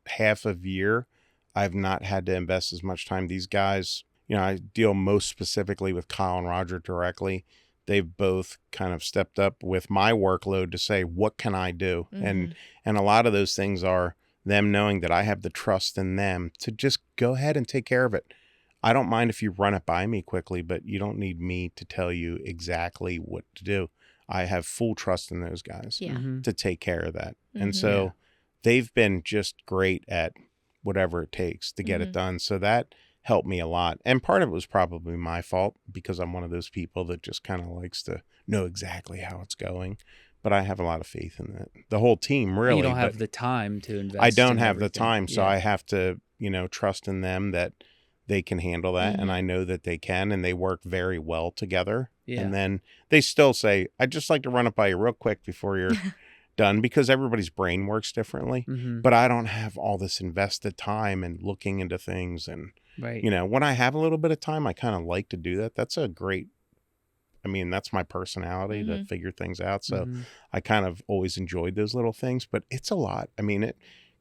half of year, I've not had to invest as much time. These guys, I deal most specifically with Kyle and Roger directly. They've both kind of stepped up with my workload to say, what can I do? Mhm. And a lot of those things are them knowing that I have the trust in them to just go ahead and take care of it. I don't mind if you run it by me quickly, but you don't need me to tell you exactly what to do. I have full trust in those guys Yeah. Mhm. to take care of that. And Mhm. so Yeah. they've been just great at whatever it takes to get it done. So that helped me a lot. And part of it was probably my fault because I'm one of those people that just kind of likes to know exactly how it's going. But I have a lot of faith in it. The whole team, really. You don't have but the time to invest. I don't in have the everything. time. So Yeah. I have to, trust in them that they can handle that. And Mhm. I know that they can, and they work very well together. Yeah. And then they still say, I'd just like to run it by you real quick before you're done, because everybody's brain works differently. Mhm. But I don't have all this invested time and looking into things. And, Right. when I have a little bit of time, I kind of like to do that. That's that's my personality to Mhm. figure things out. So Mhm. I kind of always enjoyed those little things, but it's a lot.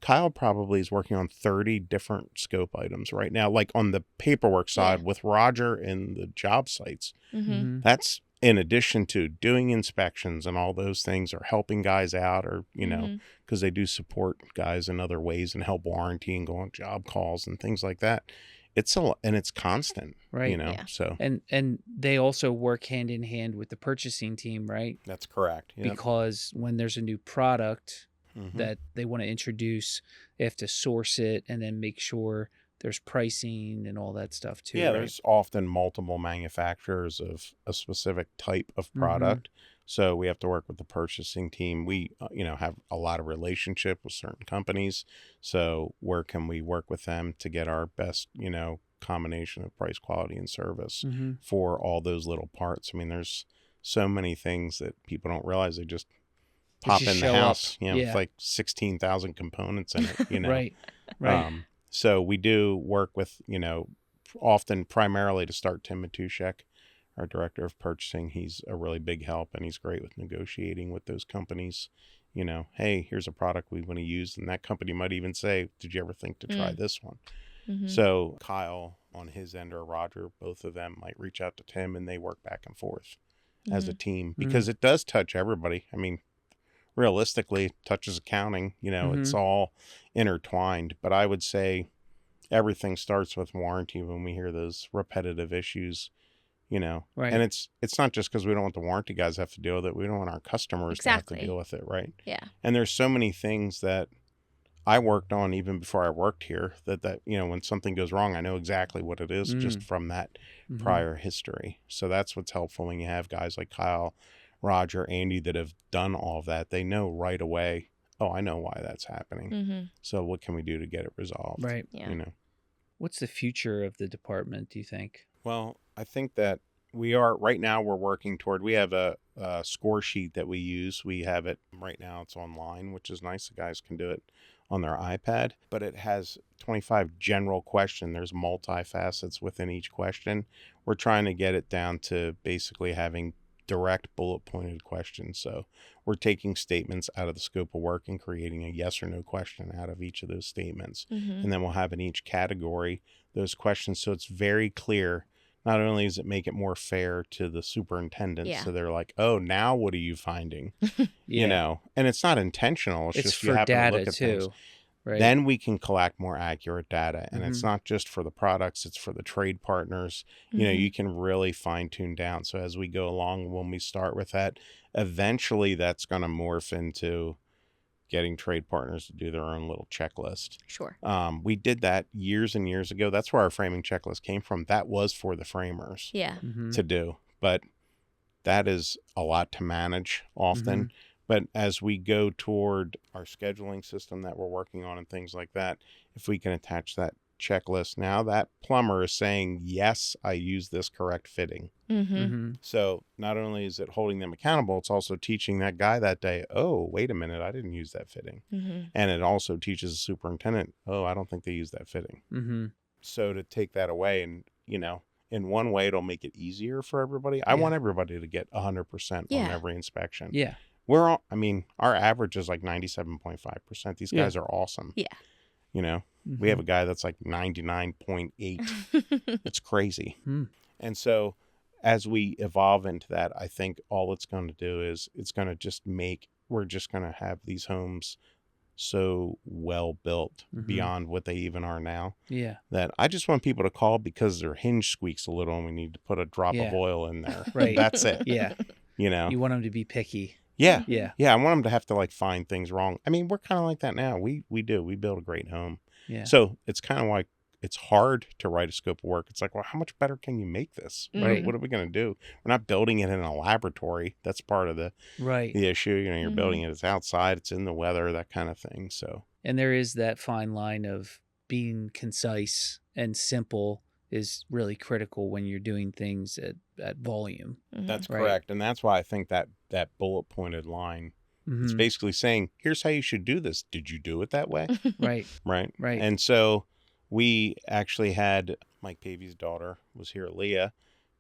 Kyle probably is working on 30 different scope items right now, like on the paperwork side with Roger and the job sites. Mm-hmm. Mhm. That's in addition to doing inspections and all those things, or helping guys out, or, Mhm. because they do support guys in other ways and help warranty and go on job calls and things like that. It's a lot, and it's constant, Right. Yeah. so. And they also work hand in hand with the purchasing team, right? That's correct. Yep. Because when there's a new product Mhm. that they want to introduce, they have to source it and then make sure there's pricing and all that stuff too. Yeah, right? there's often multiple manufacturers of a specific type of product. So we have to work with the purchasing team. We, have a lot of relationship with certain companies. So where can we work with them to get our best, combination of price, quality, and service Mm-hmm. for all those little parts. I mean, there's so many things that people don't realize. They just pop just in the show house, up. with like 16,000 components in it, Right. Right. So we do work with, often primarily to start Tim Matuszek, our director of purchasing. He's a really big help, and he's great with negotiating with those companies. Hey, here's a product we want to use. And that company might even say, did you ever think to try this one? Mm-hmm. So Kyle on his end, or Roger, both of them might reach out to Tim, and they work back and forth as a team, because it does touch everybody. I mean, realistically, it touches accounting, it's all intertwined. But I would say everything starts with warranty when we hear those repetitive issues, Right. and it's not just because we don't want the warranty guys to have to deal with it. We don't want our customers to have to deal with it. Right. Yeah. And there's so many things that I worked on even before I worked here that, when something goes wrong, I know exactly what it is just from that prior history. So that's what's helpful when you have guys like Kyle, Roger, Andy that have done all of that. They know right away, oh, I know why that's happening. So what can we do to get it resolved? Right. Yeah. What's the future of the department, do you think? Well, I think that right now we're working toward, we have a score sheet that we use. We have it right now. It's online, which is nice. The guys can do it on their iPad, but it has 25 general questions. There's multi-facets within each question. We're trying to get it down to basically having direct bullet pointed questions. So we're taking statements out of the scope of work and creating a yes or no question out of each of those statements. And then we'll have in each category those questions. So it's very clear. Not only does it make it more fair to the superintendent, so they're like, oh, now what are you finding? And it's not intentional. It's just you for happen data to look at too. things. Right. Then we can collect more accurate data. And it's not just for the products, it's for the trade partners. You can really fine tune down. So as we go along, when we start with that, eventually that's going to morph into getting trade partners to do their own little checklist. Sure. We did that years and years ago. That's where our framing checklist came from. That was for the framers to do. But that is a lot to manage often. But as we go toward our scheduling system that we're working on and things like that, if we can attach that checklist, now that plumber is saying, yes, I use this correct fitting. So not only is it holding them accountable, it's also teaching that guy that day, oh, wait a minute, I didn't use that fitting. And it also teaches the superintendent, oh, I don't think they used that fitting. So to take that away, and, in one way, it'll make it easier for everybody. I want everybody to get 100% on every inspection. Yeah. Our average is like 97.5%. These guys are awesome. Yeah. We have a guy that's like 99.8. It's crazy. And so as we evolve into that, I think all it's going to do is it's going to just we're just going to have these homes so well built beyond what they even are now. Yeah. That I just want people to call because their hinge squeaks a little and we need to put a drop of oil in there. Right. That's it. Yeah. You want them to be picky. Yeah. Yeah. Yeah. I want them to have to find things wrong. I mean, we're kind of like that now. We do. We build a great home. Yeah. So it's kind of like, it's hard to write a scope of work. It's like, well, how much better can you make this? Right. What are we going to do? We're not building it in a laboratory. That's part of the issue. You're building it. It's outside. It's in the weather, that kind of thing. So, and there is that fine line of being concise and simple is really critical when you're doing things at volume. That's correct. And that's why I think that bullet pointed line, it's basically saying, here's how you should do this. Did you do it that way? Right. And so we actually had Mike Pavy's daughter was here, Leah.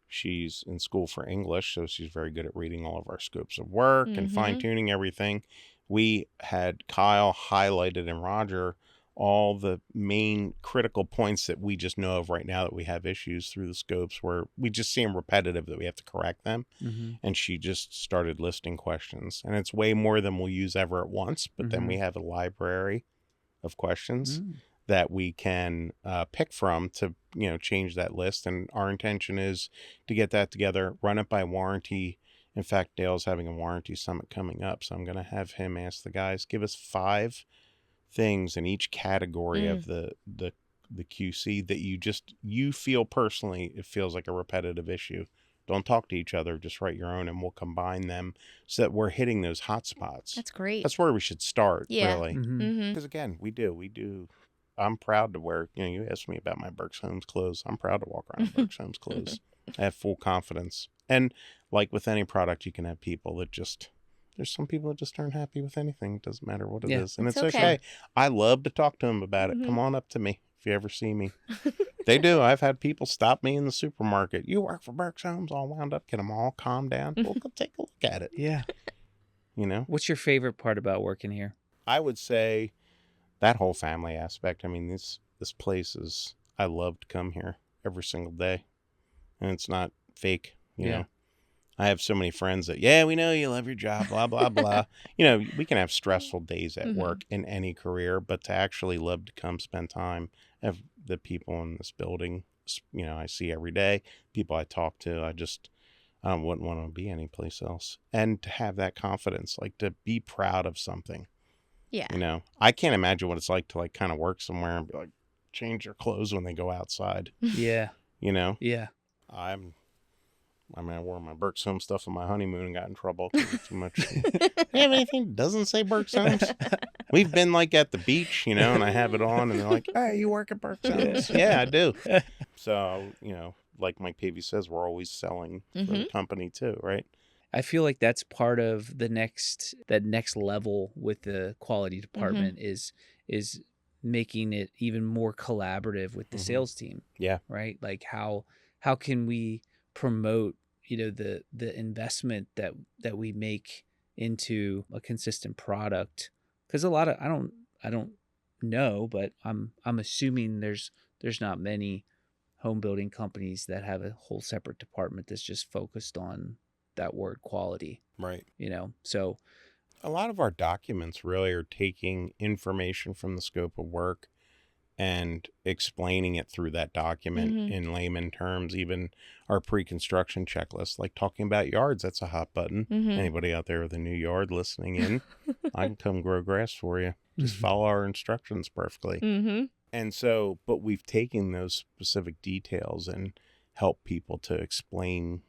She's in school for English, so she's very good at reading all of our scopes of work and fine-tuning everything. We had Kyle highlighted and Roger all the main critical points that we just know of right now that we have issues through the scopes where we just see them repetitive that we have to correct them. And she just started listing questions. And it's way more than we'll use ever at once, but then we have a library of questions that we can pick from to, change that list. And our intention is to get that together, run it by warranty. In fact, Dale's having a warranty summit coming up, so I'm going to have him ask the guys, give us 5 things in each category of the QC that you feel personally, it feels like a repetitive issue. Don't talk to each other, just write your own, and we'll combine them so that we're hitting those hot spots. That's great. That's where we should start, really. Because again, we do I'm proud to wear, you asked me about my Berks Homes clothes. I'm proud to walk around in Berks Homes clothes. I have full confidence. And like with any product, you can have people that there's some people that just aren't happy with anything. It doesn't matter what it is. And it's okay. I love to talk to them about it. Come on up to me if you ever see me. They do. I've had people stop me in the supermarket. You work for Berks Homes, all wound up, get them all calmed down. We'll go take a look at it. Yeah. What's your favorite part about working here? I would say that whole family aspect. I mean, this place is, I love to come here every single day. And it's not fake, you know. I have so many friends that, we know you love your job, blah, blah, blah. We can have stressful days at work in any career, but to actually love to come spend time, have the people in this building, I see every day, people I talk to, I wouldn't want to be anyplace else. And to have that confidence, like to be proud of something. Yeah. I can't imagine what it's like to like kind of work somewhere and be like, change your clothes when they go outside. Yeah. Yeah. I wore my Berks Homes stuff on my honeymoon and got in trouble because it's too much. You have anything that doesn't say Berks Homes? We've been like at the beach, and I have it on and they're like, hey, you work at Berks Homes? Yeah, I do. So, like Mike Pavey says, we're always selling for the company too, right? I feel like that's part of that next level with the quality department is making it even more collaborative with the sales team. Yeah. Right? Like how can we promote, the investment that we make into a consistent product? Because a lot of I don't know, but I'm assuming there's not many home building companies that have a whole separate department that's just focused on that word quality. Right. So a lot of our documents really are taking information from the scope of work and explaining it through that document in layman terms. Even our pre-construction checklist, like talking about yards, that's a hot button. Anybody out there with a new yard listening in, I can come grow grass for you. Just follow our instructions perfectly. And so, but we've taken those specific details and helped people to explain,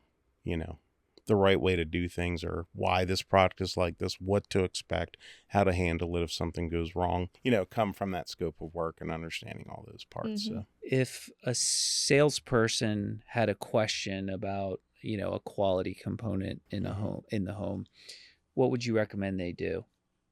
the right way to do things, or why this product is like this, what to expect, how to handle it if something goes wrong, come from that scope of work and understanding all those parts. So if a salesperson had a question about, a quality component in the home, what would you recommend they do?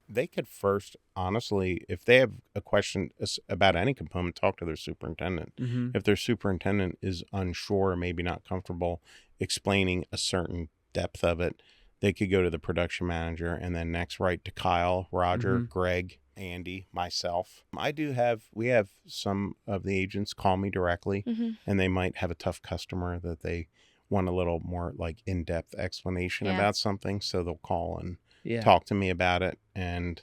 They could first, honestly, if they have a question about any component, talk to their superintendent. If their superintendent is unsure, maybe not comfortable explaining a certain depth of it, they could go to the production manager and then next write to Kyle, Roger, Greg, Andy, myself. We have some of the agents call me directly, and they might have a tough customer that they want a little more like in-depth explanation about something, so they'll call and talk to me about it. And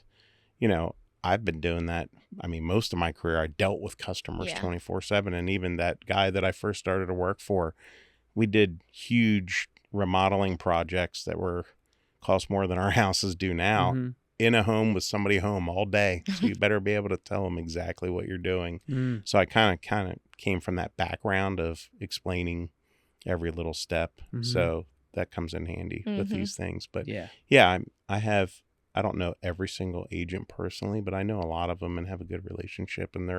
I've been doing that. I mean, most of my career I dealt with customers 24/7, and even that guy that I first started to work for, we did huge remodeling projects that cost more than our houses do now in a home with somebody home all day. So you better be able to tell them exactly what you're doing. So I kind of came from that background of explaining every little step. So that comes in handy with these things. But I don't know every single agent personally, but I know a lot of them and have a good relationship. And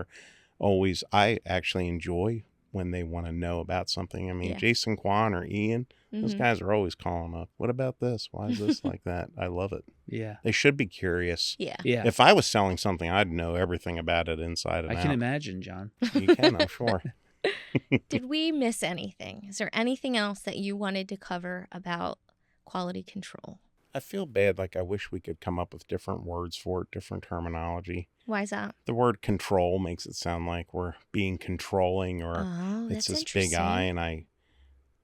I actually enjoy when they want to know about something. I mean, Jason Kwan or Ian, those guys are always calling up. What about this? Why is this like that? I love it. Yeah. They should be curious. Yeah. If I was selling something, I'd know everything about it inside and out. I can imagine, John. You can, I'm sure. Did we miss anything? Is there anything else that you wanted to cover about quality control? I feel bad. Like I wish we could come up with different words for it, different terminology. Why is that? The word control makes it sound like we're being controlling, or it's this big eye. And I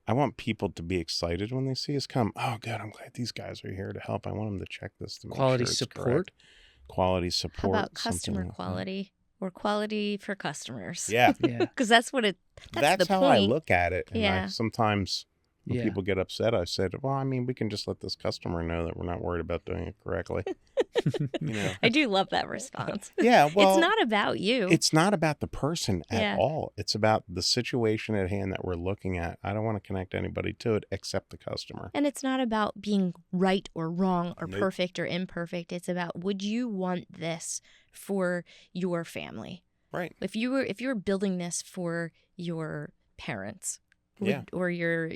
want people to be excited when they see us come. Oh, good. I'm glad these guys are here to help. I want them to check this to make quality sure it's support. Correct. Quality support. How about customer quality or quality for customers? Yeah. Because that's what that's the how point. I look at it. And I sometimes when people get upset, I said, well, I mean, we can just let this customer know that we're not worried about doing it correctly. I do love that response. Yeah, well, it's not about you. It's not about the person at all. It's about the situation at hand that we're looking at. I don't want to connect anybody to it except the customer. And it's not about being right or wrong or perfect or imperfect. It's about, would you want this for your family? Right. If you were building this for your parents or your,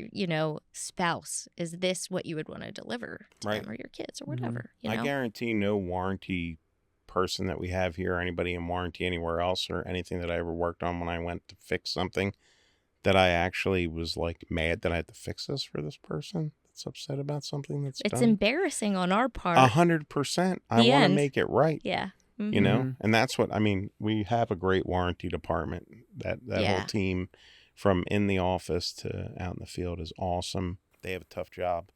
spouse, is this what you would want to deliver to them or your kids or whatever? I guarantee no warranty person that we have here, or anybody in warranty anywhere else, or anything that I ever worked on when I went to fix something, that I actually was like mad that I had to fix this for this person that's upset about something that's It's done. embarrassing on our part. 100%. I want to make it right. Yeah. You know, and that's what I mean. We have a great warranty department. That whole team, from in the office to out in the field, is awesome. They have a tough job.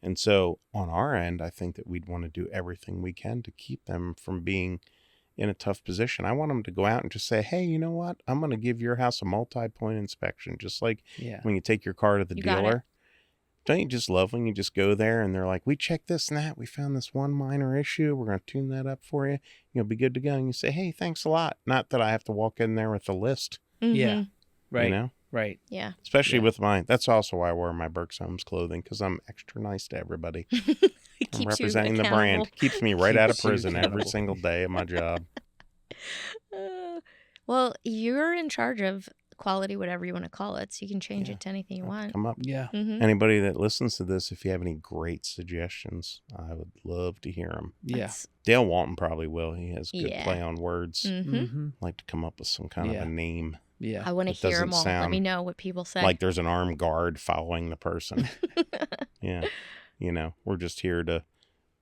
And so on our end, I think that we'd want to do everything we can to keep them from being in a tough position. I want them to go out and just say, hey, you know what? I'm going to give your house a multi-point inspection. Just like when you take your car to the dealer. Don't you just love when you just go there and they're like, we checked this and that. We found this one minor issue. We're going to tune that up for you. You'll be good to go. And you say, hey, thanks a lot. Not that I have to walk in there with a list. Yeah. Right. You know? Right. Yeah. Especially with mine. That's also why I wear my Berks Homes clothing, because I'm extra nice to everybody. I'm representing the brand. Keeps me right out of prison every single day of my job. Well, you're in charge of quality, whatever you want to call it, so you can change it to anything you want. Come up. Yeah. Anybody that listens to this, if you have any great suggestions, I would love to hear them. Yeah. Dale Walton probably will. He has good play on words. Like to come up with some kind of a name. Yeah. I want to hear them all. Let me know what people say. Like there's an armed guard following the person. Yeah. You know, we're just here to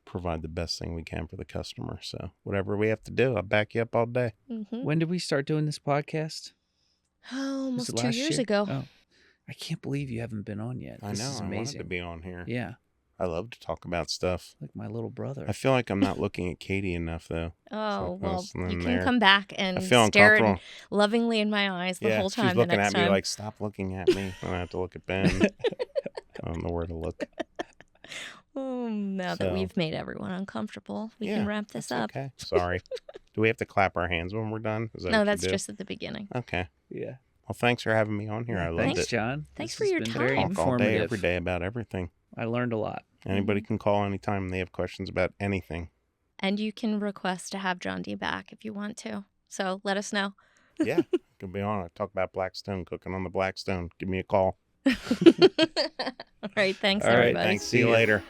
provide the best thing we can for the customer. So whatever we have to do, I'll back you up all day. When did we start doing this podcast? Oh, almost 2 years ago. Oh, I can't believe you haven't been on yet. This is amazing. I wanted to be on here. Yeah. I love to talk about stuff. Like my little brother. I feel like I'm not looking at Katie enough, though. Oh, well, you can come back and stare lovingly in my eyes the whole time. She's looking at me like, stop looking at me. I have to look at Ben. I don't know where to look. Oh, now that we've made everyone uncomfortable, we can wrap this up. Okay. Sorry. Do we have to clap our hands when we're done? No, that's just at the beginning. Okay. Yeah. Well, thanks for having me on here. I loved it. Thanks, John. Thanks for your time. Very informative. All day, every day about everything. I learned a lot. Anybody can call anytime they have questions about anything. And you can request to have John D back if you want to. So let us know. Yeah. Could be on. I talk about Blackstone, cooking on the Blackstone. Give me a call. All right. Thanks, everybody. Thanks. See you later.